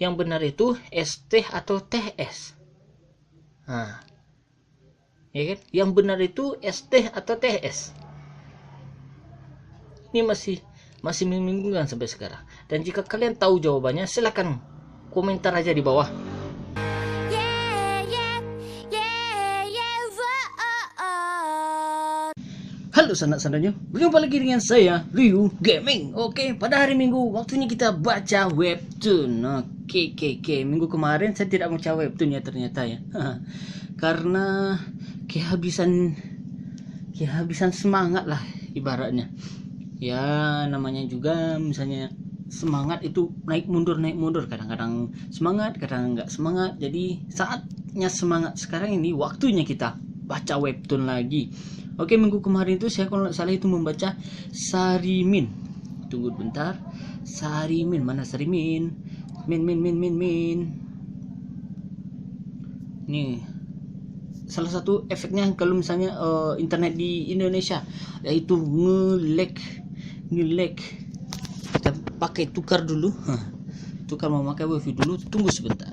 yang benar itu ST atau TS? Nah, ya kan? Yang benar itu ST atau TS? Ini masih membingungkan sampai sekarang. Dan jika kalian tahu jawabannya, silakan komentar aja di bawah. Halo sanak-sanaknya, berjumpa lagi dengan saya, Ryu Gaming. Oke, pada hari Minggu, waktunya kita baca webtoon. Oke. Minggu kemarin saya tidak baca webtoon ya ternyata ya. Karena kehabisan semangat lah ibaratnya. Ya, namanya juga misalnya semangat itu naik mundur. Kadang-kadang semangat, kadang nggak semangat. Jadi saatnya semangat sekarang ini, waktunya kita baca webtoon lagi. Oke, minggu kemarin itu saya kalau nggak salah itu membaca Sarimin. Tunggu bentar. Sarimin, mana Sarimin? Min. Nih, salah satu efeknya kalau misalnya internet di Indonesia yaitu nge-lag. Kita pakai tukar dulu. Tukar memakai wifi dulu, tunggu sebentar.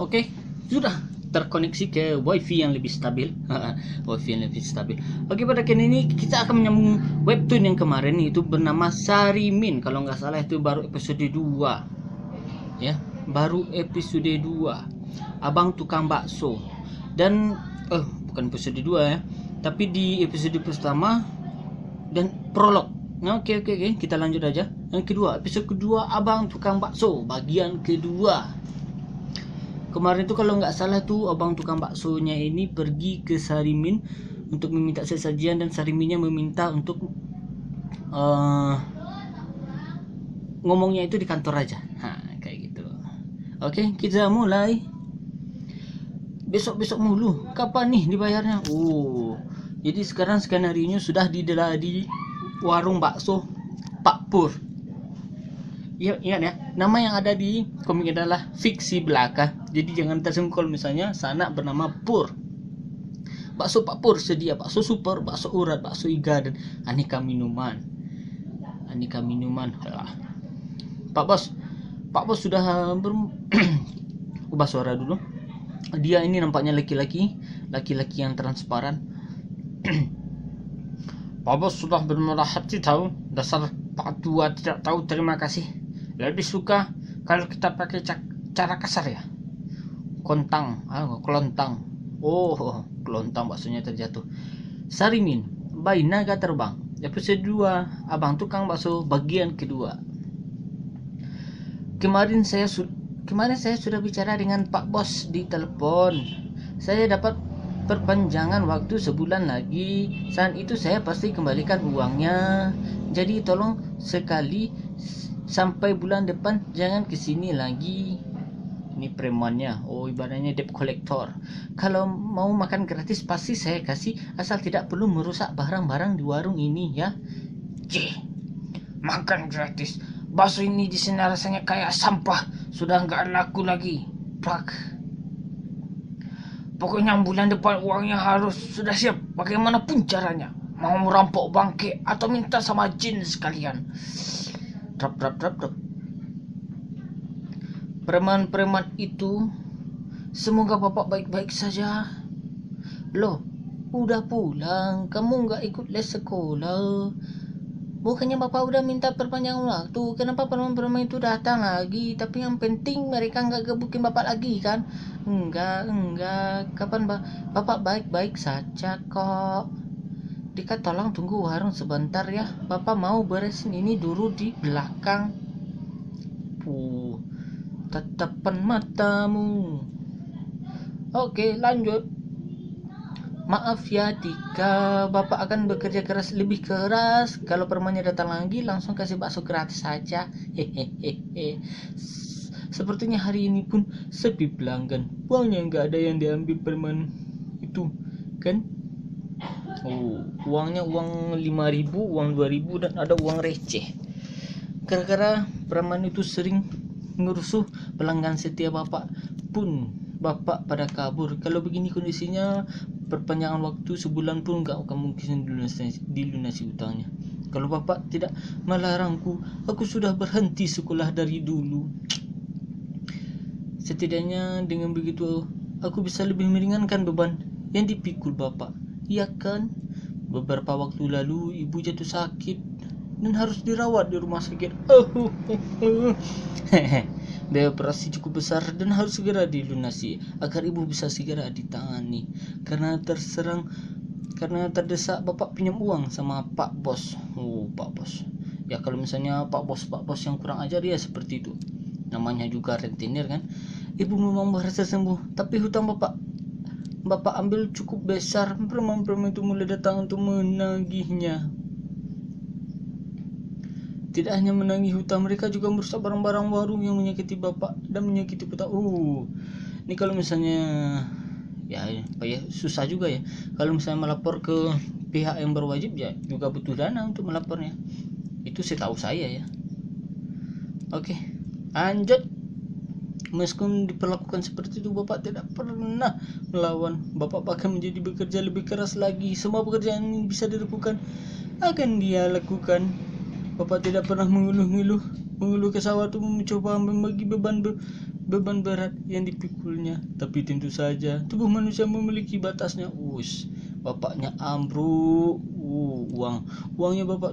Oke, sudah terkoneksi ke wifi yang lebih stabil. Oke, pada kali ini kita akan menyambung webtoon yang kemarin itu bernama Sarimin. Kalau nggak salah itu baru episode 2 ya, baru episode 2 Abang Tukang Bakso. Dan bukan episode 2 ya, tapi di episode pertama dan prolog. Oke, kita lanjut aja. Yang kedua, episode kedua Abang Tukang Bakso bagian kedua. Kemarin tuh kalau nggak salah tuh abang tukang baksonya ini pergi ke Sarimin untuk meminta sesajian, dan Sariminnya meminta untuk ngomongnya itu di kantor aja. Kayak gitu. Oke, kita mulai. Besok mulu. Kapan nih dibayarnya? Jadi sekarang skenarionya sudah di warung bakso Pak Pur. Ingat ya, nama yang ada di komik adalah fiksi belaka. Jadi jangan tersinggung kalau misalnya sana bernama Pur. Bakso Pak Pur sedia bakso super, bakso urat, bakso iga, dan aneka minuman. Pak Bos sudah ubah suara dulu. Dia ini nampaknya laki-laki yang transparan. Pak Bos sudah bermurah hati tahu, dasar Pak Tua tidak tahu terima kasih. Lebih suka kalau kita pakai cara kasar ya. Kelontang. Kelontang baksonya terjatuh. Sarimin, Bayi Naga Terbang. Episode 2, Abang Tukang Bakso bagian kedua. Kemarin saya sudah bicara dengan Pak Bos di telepon. Saya dapat perpanjangan waktu sebulan lagi. Saat itu saya pasti kembalikan uangnya. Jadi tolong sekali sampai bulan depan jangan kesini lagi. Ini premannya. Ibaratnya debt collector. Kalau mau makan gratis pasti saya kasih, asal tidak perlu merusak barang-barang di warung ini ya. Makan gratis. Bakso ini di sini rasanya kayak sampah. Sudah nggak laku lagi. Pokoknya bulan depan uangnya harus sudah siap. Bagaimanapun caranya. Mau merampok bangke atau minta sama jin sekalian. Drop. Preman-preman itu, semoga bapak baik-baik saja. Loh, udah pulang, kamu nggak ikut les sekolah? Bukannya bapak udah minta perpanjangan waktu, kenapa preman-preman itu datang lagi? Tapi yang penting mereka nggak gebukin bapak lagi kan? Enggak, kapan bapak baik-baik saja kok. Dika, tolong tunggu warung sebentar ya, bapak mau beresin ini dulu di belakang. Tatapan matamu. Oke, lanjut. Maaf ya Dika, bapak akan bekerja lebih keras. Kalau permannya datang lagi langsung kasih bakso gratis saja. Sepertinya hari ini pun sepi pelanggan. Uangnya nggak ada yang diambil perman itu kan? Uangnya uang 5.000, uang 2.000, dan ada uang receh. Gara-gara preman itu sering ngerusuh pelanggan setia bapak pun bapak pada kabur. Kalau begini kondisinya, perpanjangan waktu sebulan pun gak akan mungkin dilunasi utangnya. Kalau bapak tidak melarangku, aku sudah berhenti sekolah dari dulu. Setidaknya dengan begitu aku bisa lebih meringankan beban yang dipikul bapak. Iya kan? Beberapa waktu lalu ibu jatuh sakit dan harus dirawat di rumah sakit. Biaya operasi cukup besar dan harus segera dilunasi agar ibu bisa segera ditangani karena terdesak bapak pinjam uang sama Pak Bos. Pak Bos. Ya kalau misalnya Pak Bos yang kurang ajar ya seperti itu. Namanya juga rentenir kan. Ibu memang berhasil sembuh, tapi hutang bapak ambil cukup besar. Preman-preman itu mulai datang untuk menagihnya. Tidak hanya menagih hutang, mereka juga merusak barang-barang warung yang menyakiti bapak dan menyakiti petani. Ini kalau misalnya ya susah juga ya. Kalau misalnya melapor ke pihak yang berwajib ya juga butuh dana untuk melapornya. Itu setahu saya ya. Oke, lanjut. Meskipun diperlakukan seperti itu, bapak tidak pernah melawan. Bapak bahkan menjadi bekerja lebih keras lagi. Semua pekerjaan yang bisa dilakukan akan dia lakukan. Bapak tidak pernah mengeluh ke sawah untuk mencoba membagi beban berat yang dipikulnya. Tapi tentu saja tubuh manusia memiliki batasnya. Bapaknya ambruk. Uangnya bapak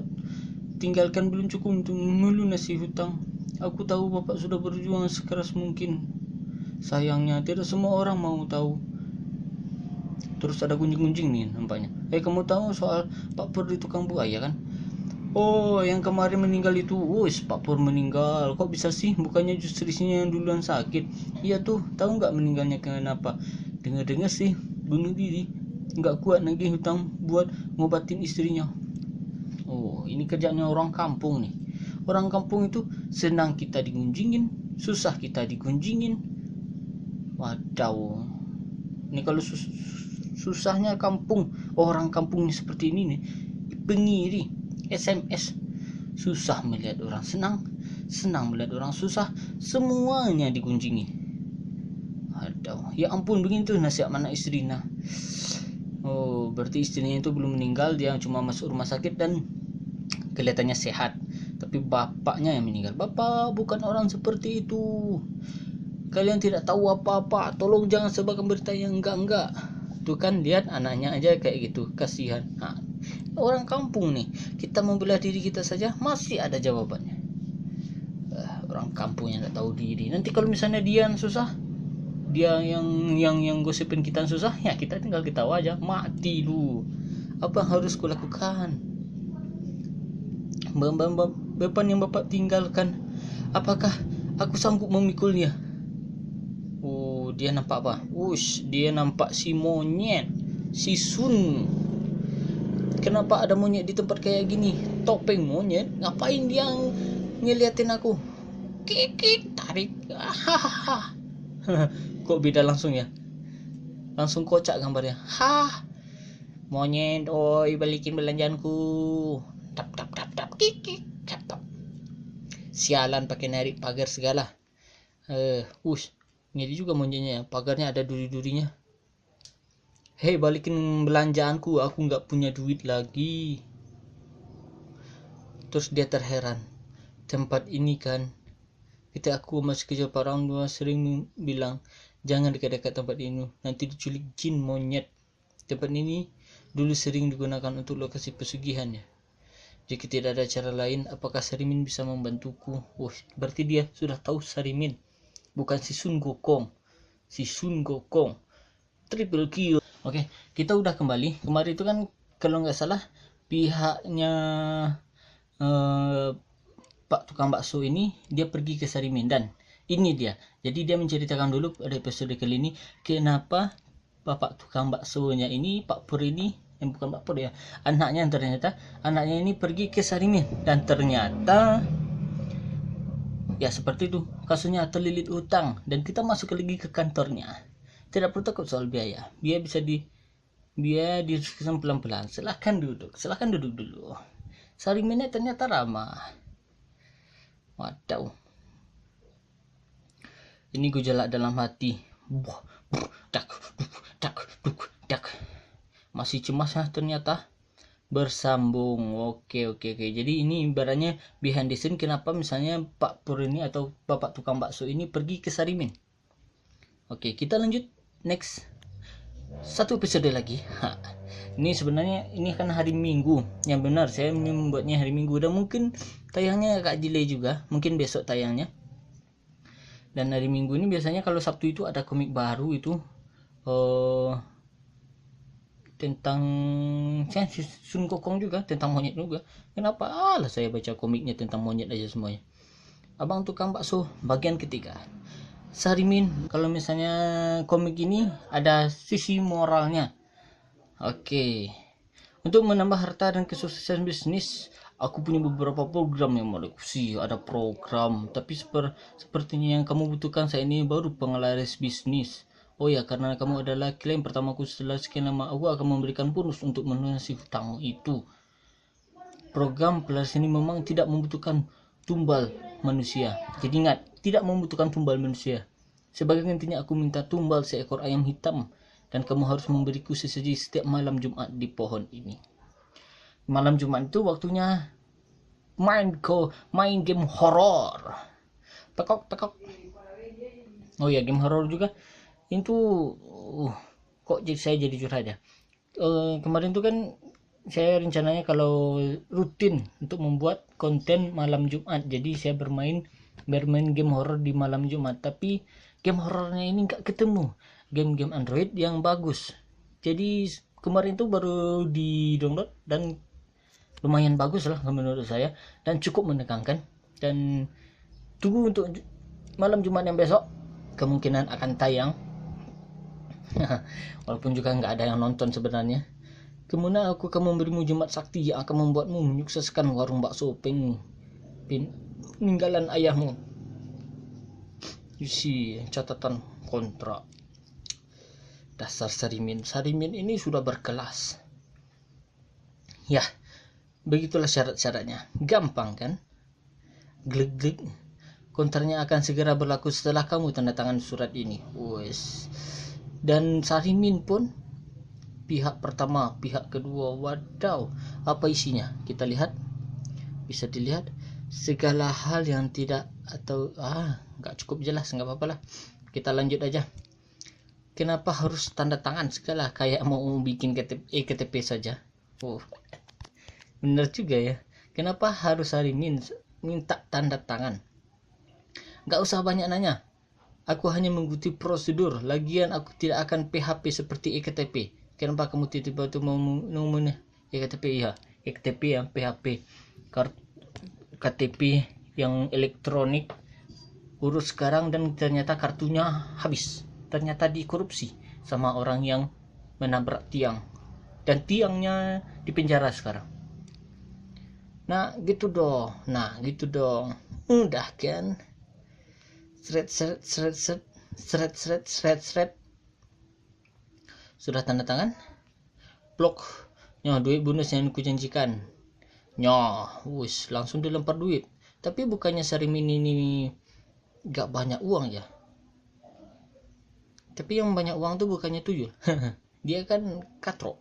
tinggalkan belum cukup untuk melunasi hutang. Aku tahu bapak sudah berjuang sekeras mungkin. Sayangnya tidak semua orang mau tahu. Terus ada gunjing-gunjing nih nampaknya. Kamu tahu soal Pak Pur di tukang buaya kan? Yang kemarin meninggal itu. Pak Pur meninggal. Kok bisa sih? Bukannya justru istrinya yang duluan sakit. Iya tuh, tahu nggak meninggalnya kenapa? Dengar-dengar sih bunuh diri. Nggak kuat nagih hutang buat ngobatin istrinya. Ini kerjanya orang kampung nih. Orang kampung itu senang kita digunjingin, susah kita digunjingin. Wadaw. Ini kalau susahnya kampung, orang kampungnya seperti ini nih, pengiri. SMS, susah melihat orang senang melihat orang susah, semuanya digunjingi. Aduh, ya ampun, begitu nasihat mana istrinya. Berarti istrinya itu belum meninggal, dia cuma masuk rumah sakit dan kelihatannya sehat. Tapi bapaknya yang meninggal. Bapak bukan orang seperti itu. Kalian tidak tahu apa-apa. Tolong jangan sebarkan berita yang enggak. Tuh kan, lihat anaknya aja kayak gitu, kasihan. Orang kampung nih, kita membela diri kita saja masih ada jawabannya. Orang kampung yang nggak tahu diri. Nanti kalau misalnya dia susah, dia yang gosipin kita susah, ya kita tinggal ketawa aja. Mati lu. Apa yang harus kulakukan? Beban yang bapak tinggalkan, apakah aku sanggup memikulnya? Dia nampak apa? Dia nampak si monyet, si Sun. Kenapa ada monyet di tempat kayak gini? Topeng monyet, ngapain dia ngeliatin aku? Kik, tarik. Kok beda langsung ya? Langsung kocak gambarnya. Monyet, balikin belanjaanku. Tap, kik, tap. Sialan pakai narik pagar segala. Ini juga monyetnya, pagarnya ada duri-durinya. Hei, balikin belanjaanku, aku nggak punya duit lagi. Terus dia terheran. Tempat ini kan, ketika aku masih kecil, para orang tua sering bilang, jangan dekat-dekat tempat ini, nanti diculik jin monyet. Tempat ini dulu sering digunakan untuk lokasi pesugihan ya. Jika tidak ada cara lain, apakah Sarimin bisa membantuku? Berarti dia sudah tahu Sarimin, bukan si Sun Gokong. Triple kill. Oke, kita udah kembali. Kemarin itu kan kalau nggak salah pihaknya Pak tukang bakso ini dia pergi ke Sarimin, dan ini dia. Jadi dia menceritakan dulu pada episode kali ini kenapa bapak tukang baksonya ini, Pak Pur ini, yang bukan Pak Pur ya, anaknya ini pergi ke Sarimin, dan ternyata ya seperti itu, kasusnya terlilit utang dan kita masuk lagi ke kantornya. Tidak perlu takut soal biaya. Biaya bisa diskusikan pelan-pelan. Silahkan duduk dulu. Sariminnya ternyata ramah. Wadaw. Ini gejolak dalam hati. Dak. Masih cemas ya ternyata. Bersambung. Oke. Jadi ini ibaratnya behind the scene kenapa misalnya Pak Pur ini atau bapak tukang bakso ini pergi ke Sarimin. Oke, kita lanjut next. Satu episode lagi. Ini sebenarnya ini kan hari Minggu. Yang benar saya membuatnya hari Minggu dan mungkin tayangnya agak delay juga. Mungkin besok tayangnya. Dan hari Minggu ini biasanya kalau Sabtu itu ada komik baru itu tentang Sun Kokong juga, tentang monyet juga. Kenapa lah saya baca komiknya tentang monyet aja semuanya. Abang Tukang Bakso bagian ketiga. Sarimin, kalau misalnya komik ini ada sisi moralnya. Oke. Untuk menambah harta dan kesuksesan bisnis, aku punya beberapa program yang mau ada program, tapi sepertinya yang kamu butuhkan saat ini baru penglaris bisnis. Oh ya, karena kamu adalah klien pertamaku setelah sekian lama, aku akan memberikan bonus untuk melunasi hutangmu itu. Program pelaris ini memang tidak membutuhkan tumbal manusia. Jadi ingat, tidak membutuhkan tumbal manusia. Sebagai gantinya aku minta tumbal seekor ayam hitam dan kamu harus memberiku sesaji setiap malam Jumat di pohon ini. Malam Jumat itu waktunya main game horor. Tekok. Oh ya, game horor juga. Itu kok saya jadi curhat ya. Kemarin tuh kan saya rencananya kalau rutin untuk membuat konten malam Jumat. Jadi saya bermain game horor di malam Jumat, tapi game horornya ini nggak ketemu game Android yang bagus. Jadi kemarin tuh baru di download dan lumayan bagus lah menurut saya dan cukup menegangkan. Dan tunggu untuk malam Jumat yang besok, kemungkinan akan tayang. Walaupun juga nggak ada yang nonton sebenarnya. Kemudian aku akan memberimu Jumat sakti yang akan membuatmu menyukseskan warung bakso peninggalan ayahmu. Isi catatan kontrak. Dasar Sarimin ini sudah berkelas. Ya, begitulah syarat-syaratnya. Gampang kan? Glik. Kontraknya akan segera berlaku setelah kamu tanda tangan surat ini. Wes. Dan Sarimin pun pihak pertama, pihak kedua. Wadaw, apa isinya? Kita lihat. Bisa dilihat. Segala hal yang tidak atau nggak cukup jelas, nggak apa-apa lah. Kita lanjut aja. Kenapa harus tanda tangan segala kayak mau bikin KTP saja? Oh, bener juga ya. Kenapa harus Sarimin minta tanda tangan? Nggak usah banyak nanya. Aku hanya mengikuti prosedur. Lagian aku tidak akan PHP seperti EKTP. Kenapa kamu tiba-tiba mau ngomongnya EKTP ya? EKTP ya, PHP. KTP yang elektronik urus sekarang dan ternyata kartunya habis. Ternyata dikorupsi sama orang yang menabrak tiang. Dan tiangnya dipenjara sekarang. Nah, gitu dong. Udah kan? Seret. Sudah tanda tangan? Blok. Duit bonus yang kujanjikan. Wis langsung dilempar duit. Tapi bukannya Sarimin ini gak banyak uang ya? Tapi yang banyak uang tuh bukannya tuyul. Dia kan katro.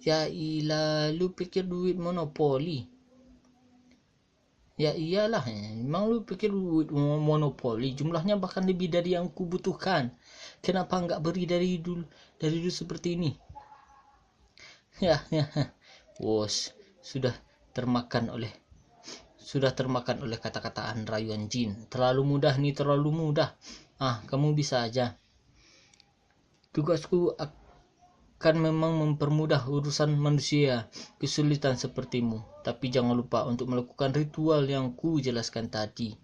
Ya ilah, lu pikir duit monopoli? Ya iyalah, memang lu pikir duit monopoli jumlahnya bahkan lebih dari yang ku butuhkan. Kenapa nggak beri dari dulu seperti ini? Ya. Wos, sudah termakan oleh kata-kataan rayuan jin. Terlalu mudah. Kamu bisa aja. Tugasku akan memang mempermudah urusan manusia kesulitan sepertimu, tapi jangan lupa untuk melakukan ritual yang ku jelaskan tadi.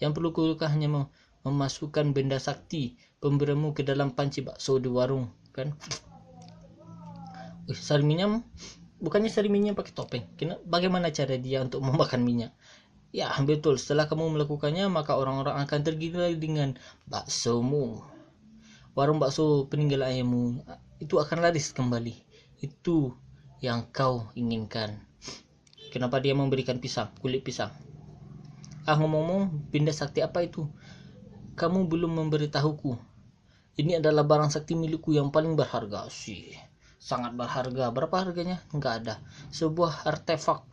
Yang perlu kulakukan hanya memasukkan benda sakti pemberimu ke dalam panci bakso di warung, kan? Bukannya Sariminnya pakai topeng. Bagaimana cara dia untuk memakan minyak? Ya betul, setelah kamu melakukannya maka orang-orang akan tergila dengan baksomu. Warung bakso peninggalan ayahmu itu akan laris kembali. Itu yang kau inginkan. Kenapa dia memberikan kulit pisang? Ngomong-ngomong, benda sakti apa itu? Kamu belum memberitahuku. Ini adalah barang sakti milikku yang paling berharga sih. sangat berharga. Berapa harganya? Nggak ada. Sebuah artefak,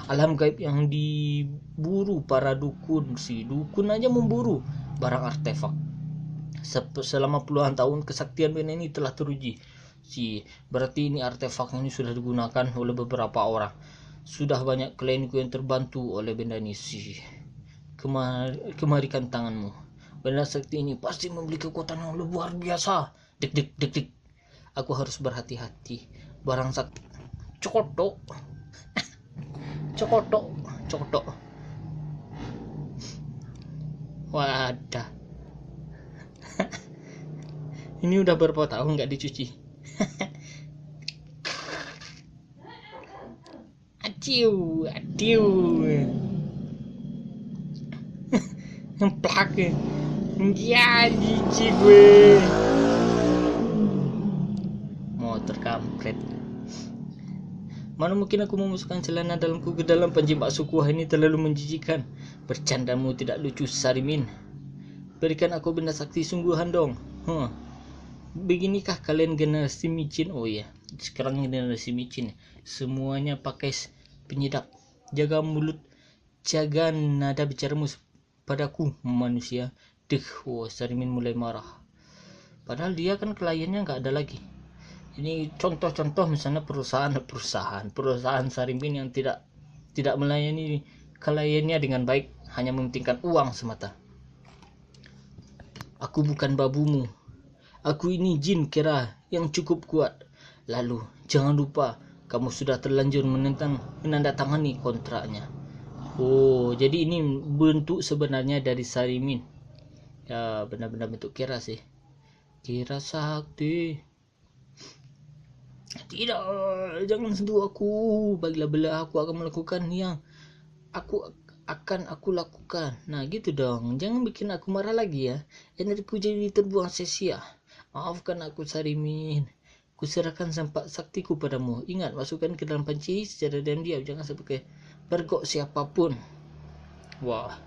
alam gaib yang diburu para dukun. Si dukun aja memburu barang artefak. Selama puluhan tahun kesaktian benda ini telah teruji. Berarti ini artefak ini sudah digunakan oleh beberapa orang. Sudah banyak klienku yang terbantu oleh benda ini. Kemarikan tanganmu. Benda sakti ini pasti memiliki kekuatan yang luar biasa. Dik. Aku harus berhati-hati. Barang sakti. Cokotok. Wadah. Ini udah berapa tahun nggak dicuci. Aduh. Plak. Ya, jijik gue. Motor kampret. Mana mungkin aku memasukkan celana dalamku ke dalam panci bakso kuah ini, terlalu menjijikan. Bercandamu tidak lucu, Sarimin. Berikan aku benda sakti sungguhan dong. Beginikah kalian generasi micin? Oh iya, sekarang generasi micin. Semuanya pakai penyedap. Jaga mulut, jaga nada bicaramu padaku, manusia. Sarimin mulai marah. Padahal dia kan kliennya nggak ada lagi. Ini contoh-contoh misalnya perusahaan Sarimin yang tidak melayani kliennya dengan baik, hanya mementingkan uang semata. Aku bukan babumu. Aku ini jin kera yang cukup kuat. Lalu jangan lupa kamu sudah terlanjur menandatangani kontraknya. Oh, jadi ini bentuk sebenarnya dari Sarimin. Ya, benar-benar bentuk kera sih. Kera sakti. Tidak, jangan sentuh aku. Bagilah belah, aku akan melakukan yang aku lakukan. Nah gitu dong, jangan bikin aku marah lagi ya. Energiku jadi terbuang sia-sia. Maafkan aku, Sarimin. Kuserahkan sempat saktiku padamu. Ingat, masukkan ke dalam panci secara diam-diam. Jangan sampai bergok siapapun. Wah,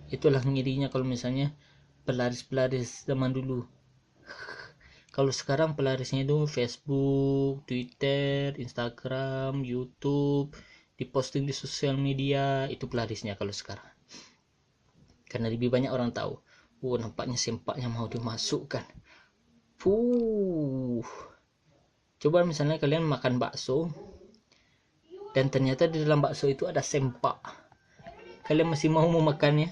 itulah ngirinya kalau misalnya pelaris zaman dulu. Kalau sekarang pelarisnya itu Facebook, Twitter, Instagram, YouTube, diposting di sosial media, itu pelarisnya kalau sekarang. Karena lebih banyak orang tahu. Nampaknya sempaknya mau dimasukkan. Coba misalnya kalian makan bakso dan ternyata di dalam bakso itu ada sempak. Kalian masih mau memakannya?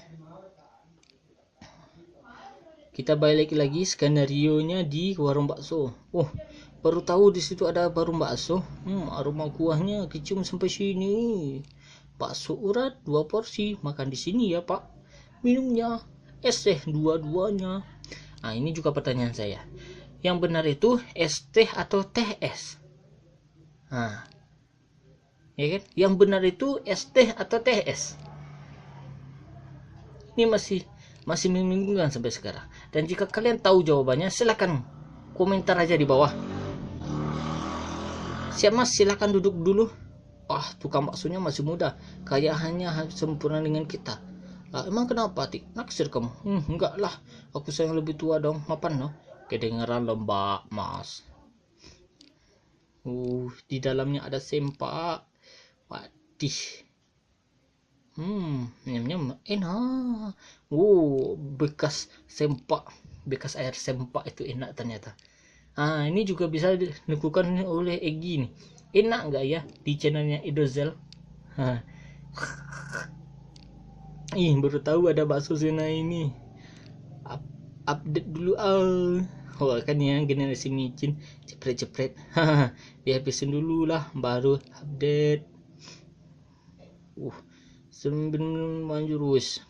Kita balik lagi skenario-nya di warung bakso. Baru tahu di situ ada warung bakso. Aroma kuahnya kecium sampai sini. Bakso urat 2 porsi. Makan di sini ya, Pak. Minumnya es teh dua-duanya. Nah, ini juga pertanyaan saya. Yang benar itu es teh atau teh es? Ya kan? Yang benar itu es teh atau teh es? Ini masih membingungkan sampai sekarang. Dan jika kalian tahu jawabannya, silakan komentar aja di bawah. Siap Mas, silakan duduk dulu. Tukang baksonya masih muda, kayaknya sempurna dengan kita. Emang kenapa, Tik? Naksir kamu? Enggak lah, aku sayang lebih tua dong. Mapan no? Kedengeran lembak, Mas. Di dalamnya ada sempak. Wadih. Nyam-nyam enak. Bekas sempak, bekas air sempak itu enak ternyata. Ini juga bisa dilakukan oleh Egi nih. Enak nggak ya di channelnya Edozel? Baru tahu ada bakso Zena ini. Update dulu kan ya generasi micin cepret. Dihabisin dulu lah baru update. Benar-benar manjur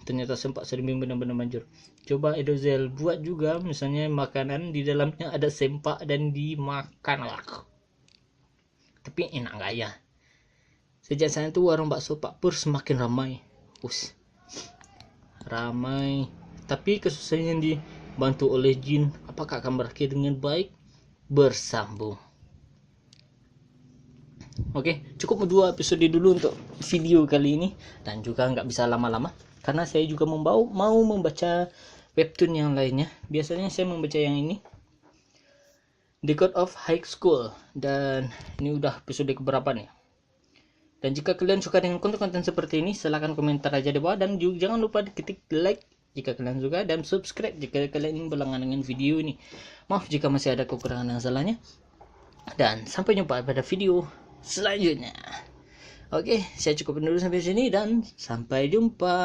ternyata sempak Sarimin benar-benar manjur. Coba Edozel buat juga misalnya makanan di dalamnya ada sempak dan dimakan lah. Tapi enak nggak ya? Sejak saat itu warung bakso Pak Pur semakin ramai. Ramai. Tapi kesusahan yang dibantu oleh jin, apakah akan berakhir dengan baik? Bersambung. Oke, cukup 2 episode dulu untuk video kali ini. Dan juga nggak bisa lama-lama karena saya juga mau membaca webtoon yang lainnya. Biasanya saya membaca yang ini The God of High School. Dan ini udah episode keberapa nih. Dan jika kalian suka dengan konten-konten seperti ini, silahkan komentar aja di bawah. Dan juga jangan lupa ketik like jika kalian suka, dan subscribe jika kalian ingin berlangganan dengan video ini. Maaf jika masih ada kekurangan dan salahnya. Dan sampai jumpa pada video selanjutnya. Oke, saya cukupin dulu sampai sini dan sampai jumpa.